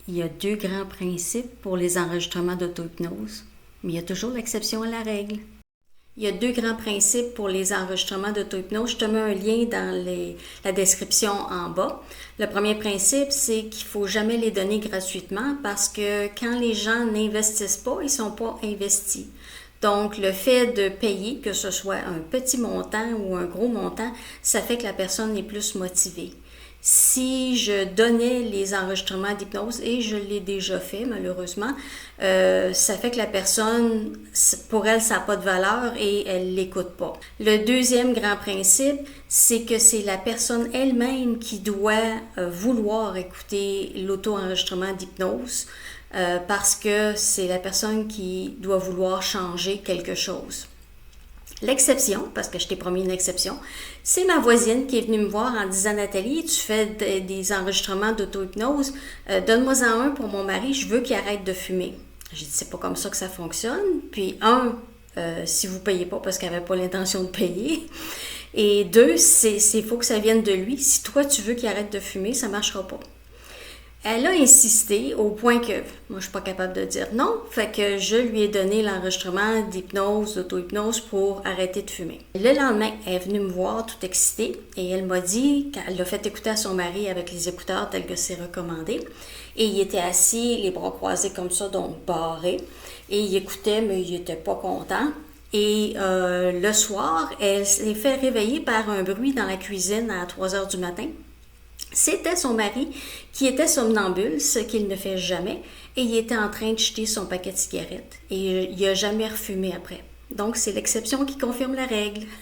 Il y a deux grands principes pour les enregistrements d'auto-hypnose, mais il y a toujours l'exception à la règle. Il y a deux grands principes pour les enregistrements d'auto-hypnose. Je te mets un lien dans la description en bas. Le premier principe, c'est qu'il ne faut jamais les donner gratuitement parce que quand les gens n'investissent pas, ils ne sont pas investis. Donc, le fait de payer, que ce soit un petit montant ou un gros montant, ça fait que la personne est plus motivée. Si je donnais les enregistrements d'hypnose, et je l'ai déjà fait malheureusement, ça fait que la personne, pour elle, ça n'a pas de valeur et elle ne l'écoute pas. Le deuxième grand principe, c'est que c'est la personne elle-même qui doit vouloir écouter l'auto-enregistrement d'hypnose parce que c'est la personne qui doit vouloir changer quelque chose. L'exception, parce que je t'ai promis une exception, c'est ma voisine qui est venue me voir en disant « Nathalie, tu fais des enregistrements d'auto-hypnose, donne-moi-en un pour mon mari, je veux qu'il arrête de fumer. » J'ai dit « C'est pas comme ça que ça fonctionne. » Puis si vous ne payez pas parce qu'elle n'avait pas l'intention de payer. Et deux, c'est faut que ça vienne de lui. Si toi, tu veux qu'il arrête de fumer, ça ne marchera pas. Elle a insisté au point que moi, je ne suis pas capable de dire non. Fait que je lui ai donné l'enregistrement d'hypnose, d'auto-hypnose pour arrêter de fumer. Le lendemain, elle est venue me voir toute excitée et elle m'a dit qu'elle l'a fait écouter à son mari avec les écouteurs tels que c'est recommandé. Et il était assis, les bras croisés comme ça, donc barrés. Et il écoutait, mais il n'était pas content. Et le soir, elle s'est fait réveiller par un bruit dans la cuisine à 3 heures du matin. C'était son mari qui était somnambule, ce qu'il ne fait jamais, et il était en train de jeter son paquet de cigarettes. Et il n'a jamais refumé après. Donc, c'est l'exception qui confirme la règle.